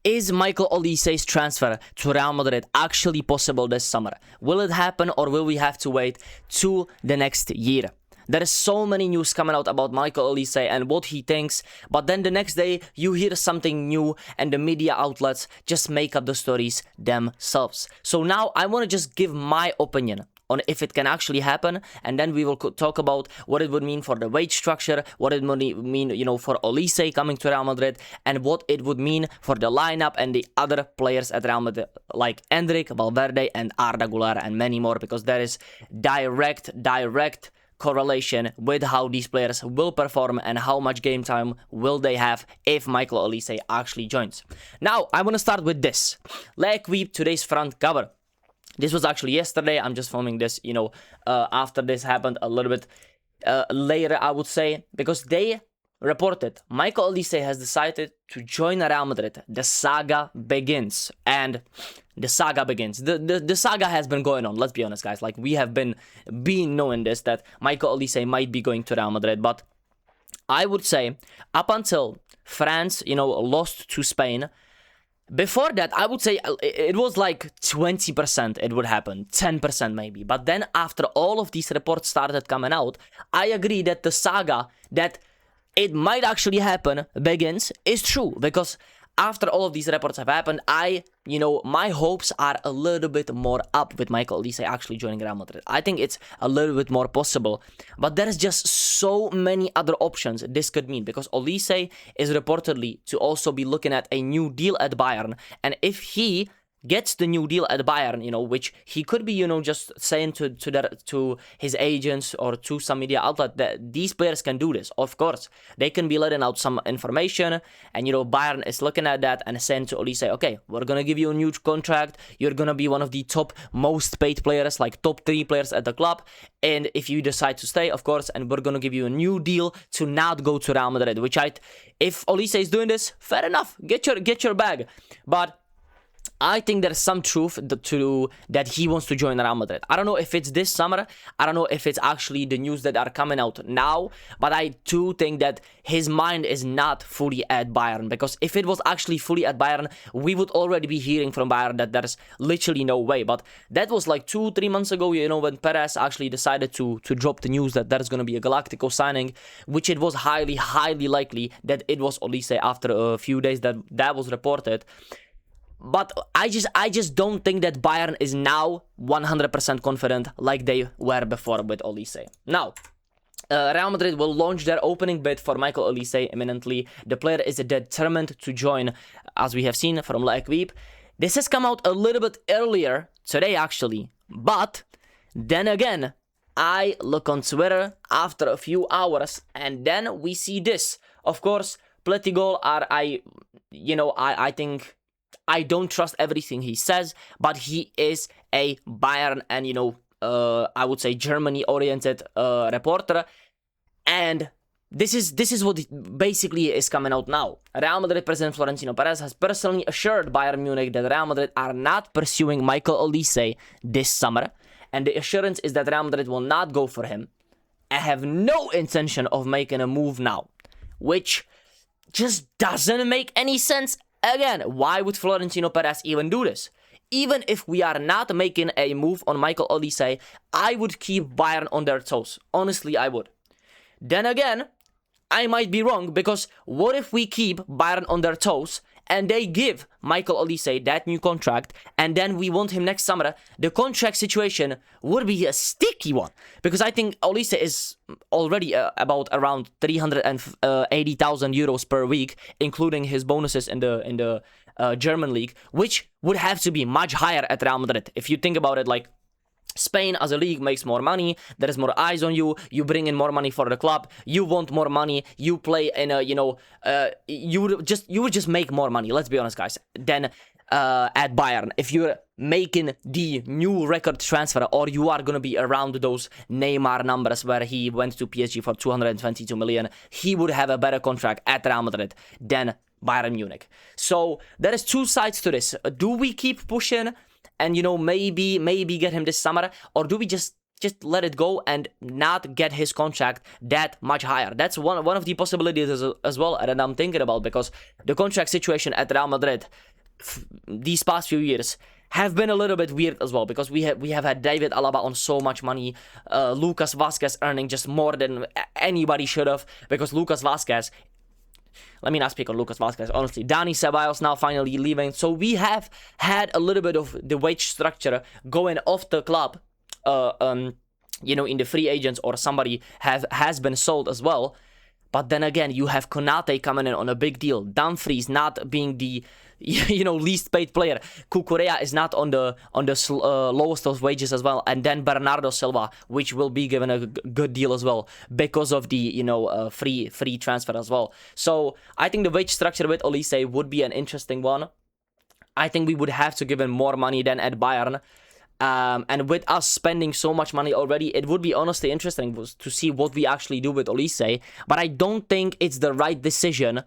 Is Michael Olise's transfer to Real Madrid actually possible this summer? Will it happen, or will we have to wait to the next year? There is so many news coming out about Michael Olise and what he thinks, but then the next day you hear something new and the media outlets just make up the stories themselves. So now I want to just give my opinion on if it can actually happen, and then we will talk about what it would mean for the wage structure, what it would mean, for Olise coming to Real Madrid, and what it would mean for the lineup and the other players at Real Madrid, like Endrick, Valverde, and Arda Güler, and many more, because there is direct correlation with how these players will perform and how much game time will they have if Michael Olise actually joins. Now, I want to start with this. L'Equipe, today's front cover. This was actually yesterday. I'm just filming this, after this happened a little bit later, I would say, because they reported Michael Olise has decided to join Real Madrid. The saga begins. And the saga begins. The saga has been going on, let's be honest, guys. Like, we have been knowing this, that Michael Olise might be going to Real Madrid. But I would say, up until France, lost to Spain, before that, I would say it was like 20% it would happen, 10% maybe. But then after all of these reports started coming out, I agree that the saga that it might actually happen begins is true, because after all of these reports have happened, my hopes are a little bit more up with Michael Olise actually joining Real Madrid. I think it's a little bit more possible, but there is just so many other options this could mean, because Olise is reportedly to also be looking at a new deal at Bayern, and if he gets the new deal at Bayern, which he could be, just saying to his agents or to some media outlet that these players can do this. Of course, they can be letting out some information, and, Bayern is looking at that and saying to Olise, okay, we're going to give you a new contract. You're going to be one of the top most paid players, like top 3 players at the club. And if you decide to stay, of course, and we're going to give you a new deal to not go to Real Madrid, if Olise is doing this, fair enough, get your bag. But I think there's some truth to that he wants to join Real Madrid. I don't know if it's this summer. I don't know if it's actually the news that are coming out now. But I do think that his mind is not fully at Bayern. Because if it was actually fully at Bayern, we would already be hearing from Bayern that there's literally no way. But that was like 2-3 months ago, when Perez actually decided to drop the news that there's going to be a Galactico signing, which it was highly likely that it was Olise after a few days that was reported. But I just don't think that Bayern is now 100% confident like they were before with Olise. Now, Real Madrid will launch their opening bid for Michael Olise imminently. The player is determined to join, as we have seen from L'Equipe. This has come out a little bit earlier, today actually. But then again, I look on Twitter after a few hours, and then we see this. Of course, Pletigol I think I don't trust everything he says, but he is a Bayern and, I would say Germany-oriented reporter. And this is what basically is coming out now. Real Madrid President Florentino Perez has personally assured Bayern Munich that Real Madrid are not pursuing Michael Olise this summer. And the assurance is that Real Madrid will not go for him. I have no intention of making a move now, which just doesn't make any sense. Again, why would Florentino Perez even do this? Even if we are not making a move on Michael Olise, I would keep Bayern on their toes. Honestly, I would. Then again, I might be wrong, because what if we keep Bayern on their toes and they give Michael Olise that new contract, and then we want him next summer? The contract situation would be a sticky one, because I think Olise is already about around 380,000 euros per week, including his bonuses in the German league, which would have to be much higher at Real Madrid. If you think about it, like, Spain as a league makes more money, there is more eyes on you, you bring in more money for the club, you want more money, you play in a, you would just make more money, let's be honest, guys, than at Bayern. If you're making the new record transfer, or you are going to be around those Neymar numbers where he went to PSG for 222 million, he would have a better contract at Real Madrid than Bayern Munich. So there is two sides to this. Do we keep pushing and, maybe get him this summer, or do we just let it go and not get his contract that much higher? That's one of the possibilities as well that I'm thinking about, because the contract situation at Real Madrid these past few years have been a little bit weird as well, because we have had David Alaba on so much money, Lucas Vazquez earning just more than anybody should have, because Lucas Vazquez, let me not speak on Lucas Vazquez, honestly. Dani Ceballos now finally leaving. So we have had a little bit of the wage structure going off the club, you know, in the free agents, or somebody has been sold as well. But then again, you have Konate coming in on a big deal. Dumfries not being the, you know, least paid player. Cucurella is not on the lowest of wages as well. And then Bernardo Silva, which will be given a good deal as well because of the, you know, free transfer as well. So I think the wage structure with Olise would be an interesting one. I think we would have to give him more money than at Bayern. And with us spending so much money already, it would be honestly interesting to see what we actually do with Olise. But I don't think it's the right decision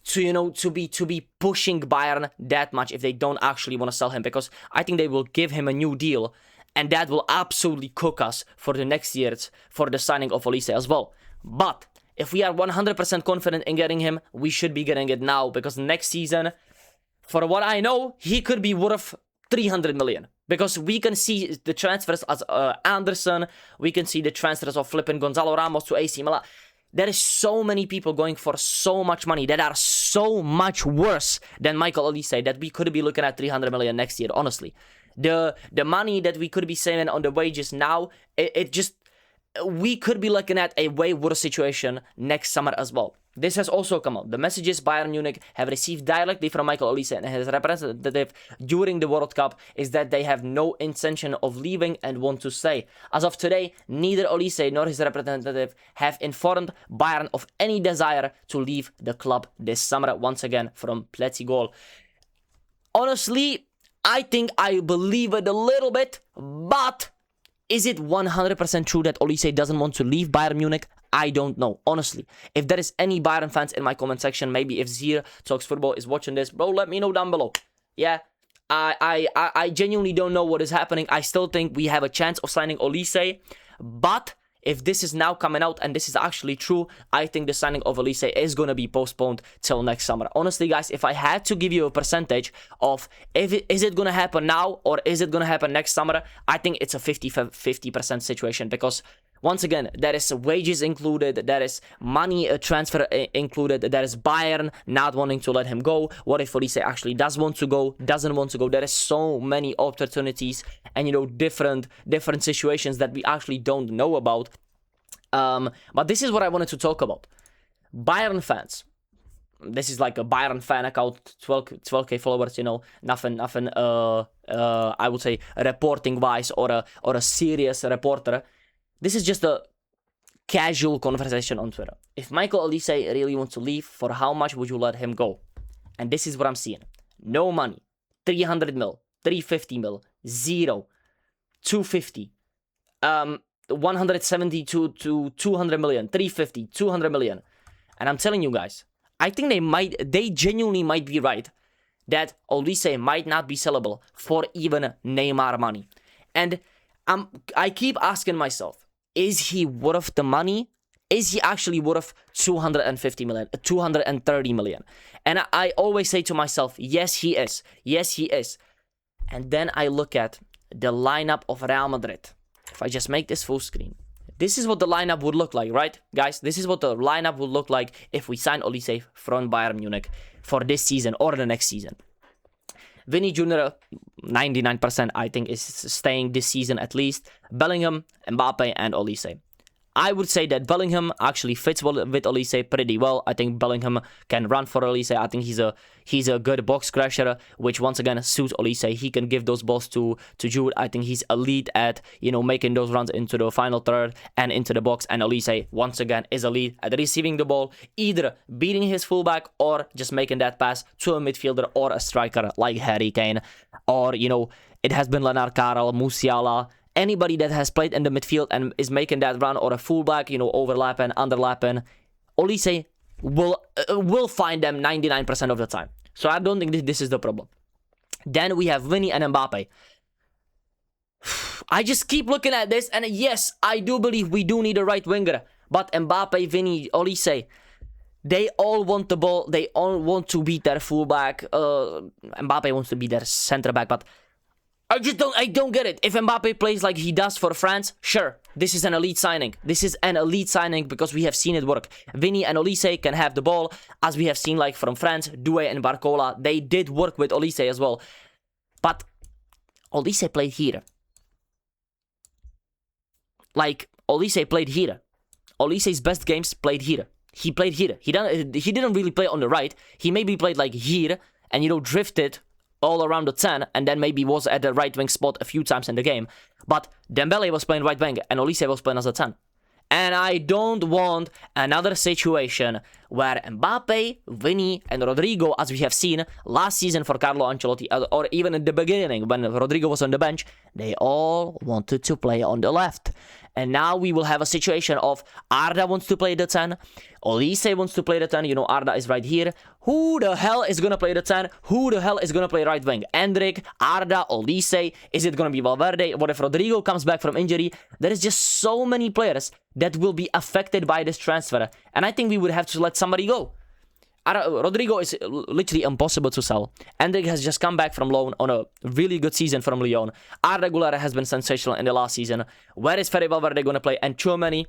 to, you know, to be pushing Bayern that much if they don't actually want to sell him, because I think they will give him a new deal, and that will absolutely cook us for the next years for the signing of Olise as well. But if we are 100% confident in getting him, we should be getting it now, because next season, for what I know, he could be worth 300 million. Because we can see the transfers as Anderson, we can see the transfers of flipping Gonzalo Ramos to AC Milan. There is so many people going for so much money that are so much worse than Michael Olise that we could be looking at 300 million next year, honestly. The money that we could be saving on the wages now, it just, we could be looking at a way worse situation next summer as well. This has also come out. The messages Bayern Munich have received directly from Michael Olise and his representative during the World Cup is that they have no intention of leaving and want to stay. As of today, neither Olise nor his representative have informed Bayern of any desire to leave the club this summer. Once again, from Pleci Goal. Honestly, I think I believe it a little bit, but is it 100% true that Olise doesn't want to leave Bayern Munich? I don't know, honestly. If there is any Bayern fans in my comment section, maybe if Zir Talks Football is watching this, bro, let me know down below. Yeah, I genuinely don't know what is happening. I still think we have a chance of signing Olise, but if this is now coming out and this is actually true, I think the signing of Olise is going to be postponed till next summer. Honestly, guys, if I had to give you a percentage of is it going to happen now or is it going to happen next summer, I think it's a 50% situation, because once again, there is wages included, there is money transfer included, there is Bayern not wanting to let him go. What if Olise actually does want to go, doesn't want to go? There is so many opportunities and, you know, different situations that we actually don't know about. But this is what I wanted to talk about. Bayern fans. This is like a Bayern fan account, 12k followers, you know, nothing, I would say reporting wise or a serious reporter. This is just a casual conversation on Twitter. If Michael Olise really wants to leave, for how much would you let him go? And this is what I'm seeing. No money. 300 mil. 350 mil. 0. 250. 172 to 200 million. 350. 200 million. And I'm telling you guys, I think they genuinely might be right that Olise might not be sellable for even Neymar money. And I keep asking myself, is he worth the money? Is he actually worth 250 million, 230 million? And I always say to myself, yes, he is. Yes, he is. And then I look at the lineup of Real Madrid. If I just make this full screen, this is what the lineup would look like, right, guys? This is what the lineup would look like if we sign Olise from Bayern Munich for this season or the next season. Vinny Jr., 99% I think is staying this season at least. Bellingham, Mbappe, and Olise. I would say that Bellingham actually fits well with Olise pretty well. I think Bellingham can run for Olise. I think he's a good box crasher, which once again suits Olise. He can give those balls to Jude. I think he's elite at, you know, making those runs into the final third and into the box. And Olise, once again, is elite at receiving the ball, either beating his fullback or just making that pass to a midfielder or a striker like Harry Kane. Or, you know, it has been Lennart Karel, Musiala, anybody that has played in the midfield and is making that run, or a fullback, you know, overlapping, underlapping, Olise will find them 99% of the time. So I don't think this is the problem. Then we have Vinny and Mbappe. I just keep looking at this, and yes, I do believe we do need a right winger. But Mbappe, Vinny, Olise, They all want the ball. They all want to beat their fullback. Mbappe wants to be their center back, but I don't get it. If Mbappe plays like he does for France, sure, this is an elite signing. This is an elite signing because we have seen it work. Vinny and Olise can have the ball, as we have seen like from France, Doué and Barcola. They did work with Olise as well. But Olise played here. Like, Olise played here. Olise's best games played here. He played here. He didn't really play on the right. He maybe played like here and, you know, drifted all around the 10 and then maybe was at the right wing spot a few times in the game. But Dembele was playing right wing and Olise was playing as a 10. And I don't want another situation where Mbappe, Vinny, and Rodrigo, as we have seen last season for Carlo Ancelotti, or even in the beginning when Rodrigo was on the bench, they all wanted to play on the left. And now we will have a situation of Arda wants to play the 10, Olise wants to play the 10, you know, Arda is right here. Who the hell is going to play the 10? Who the hell is going to play right wing? Endrick, Arda, Olise, is it going to be Valverde? What if Rodrigo comes back from injury? There is just so many players that will be affected by this transfer. And I think we would have to let somebody go. Rodrigo is literally impossible to sell. Endrick has just come back from loan on a really good season from Lyon. Arda Güler has been sensational in the last season. Where is Fede Valverde going to play? And Tchouaméni,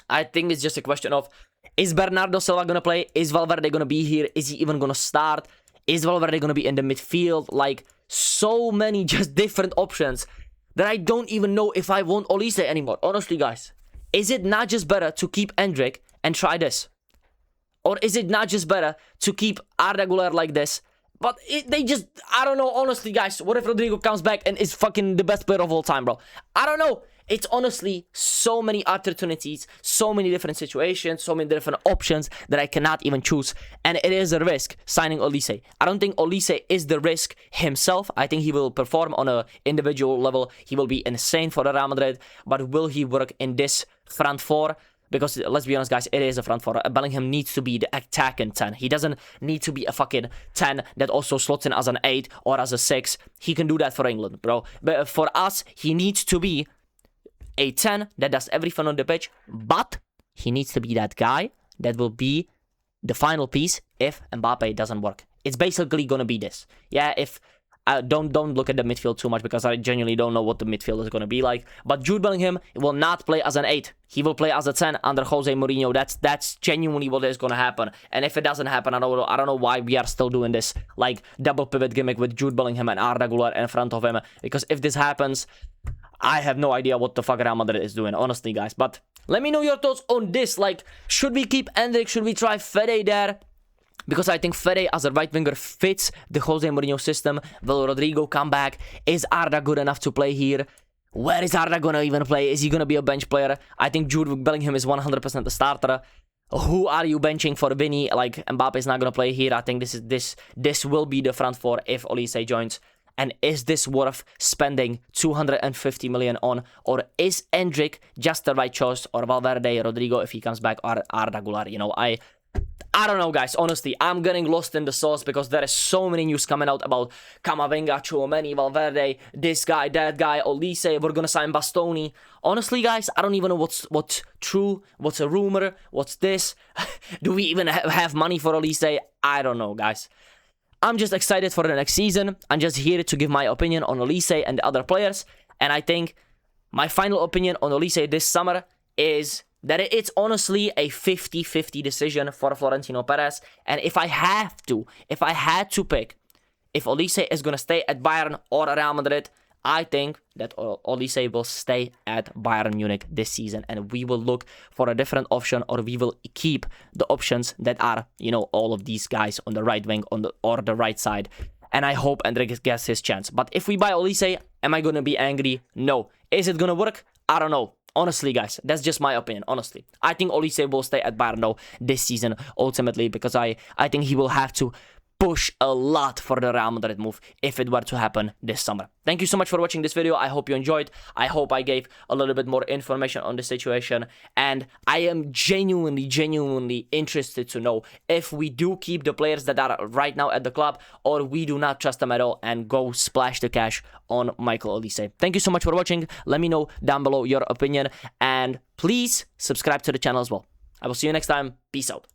I think it's just a question of, is Bernardo Silva going to play? Is Valverde going to be here? Is he even going to start? Is Valverde going to be in the midfield? Like, so many just different options that I don't even know if I want Olise anymore. Honestly, guys, is it not just better to keep Endrick and try this? Or is it not just better to keep Arda Güler like this? But they just, I don't know, honestly, guys. What if Rodrigo comes back and is fucking the best player of all time, bro? I don't know. It's honestly so many opportunities, so many different situations, so many different options that I cannot even choose. And it is a risk signing Olise. I don't think Olise is the risk himself. I think he will perform on an individual level. He will be insane for the Real Madrid. But will he work in this front four? Because, let's be honest, guys, it is a front four. Bellingham needs to be the attacking 10. He doesn't need to be a fucking 10 that also slots in as an 8 or as a 6. He can do that for England, bro. But for us, he needs to be a 10 that does everything on the pitch. But he needs to be that guy that will be the final piece if Mbappe doesn't work. It's basically going to be this. Yeah, if... don't look at the midfield too much because I genuinely don't know what the midfield is going to be like. But Jude Bellingham will not play as an 8. He will play as a 10 under Jose Mourinho. That's genuinely what is going to happen. And if it doesn't happen, I don't know why we are still doing this like double pivot gimmick with Jude Bellingham and Arda Güler in front of him. Because if this happens, I have no idea what the fuck Real Madrid is doing, honestly, guys. But let me know your thoughts on this. Like, should we keep Endrick? Should we try Fede there? Because I think Fede as a right winger fits the Jose Mourinho system. Will Rodrigo come back? Is Arda good enough to play here? Where is Arda going to even play? Is he going to be a bench player? I think Jude Bellingham is 100% the starter. Who are you benching for Vinny? Like, Mbappe is not going to play here. I think this will be the front four if Olise joins. And is this worth spending 250 million on? Or is Endrick just the right choice? Or Valverde, Rodrigo if he comes back, or Arda Güler? You know, I don't know, guys. Honestly, I'm getting lost in the sauce because there is so many news coming out about Camavinga, Tchouaméni, Valverde, this guy, that guy, Olise. We're gonna sign Bastoni. Honestly, guys, I don't even know what's true, what's a rumor, what's this. Do we even have money for Olise? I don't know, guys. I'm just excited for the next season. I'm just here to give my opinion on Olise and the other players. And I think my final opinion on Olise this summer is that it's honestly a 50-50 decision for Florentino Perez. And if I had to pick if Olise is going to stay at Bayern or Real Madrid, I think that Olise will stay at Bayern Munich this season. And we will look for a different option, or we will keep the options that are, you know, all of these guys on the right wing or the right side. And I hope Endrick gets his chance. But if we buy Olise, am I going to be angry? No. Is it going to work? I don't know. Honestly, guys, that's just my opinion, honestly. I think Olise will stay at Bayern though this season, ultimately, because I think he will have to push a lot for the Real Madrid move if it were to happen this summer. Thank you so much for watching this video. I hope you enjoyed. I hope I gave a little bit more information on the situation. And I am genuinely interested to know if we do keep the players that are right now at the club, or we do not trust them at all and go splash the cash on Michael Olise. Thank you so much for watching. Let me know down below your opinion. And please subscribe to the channel as well. I will see you next time. Peace out.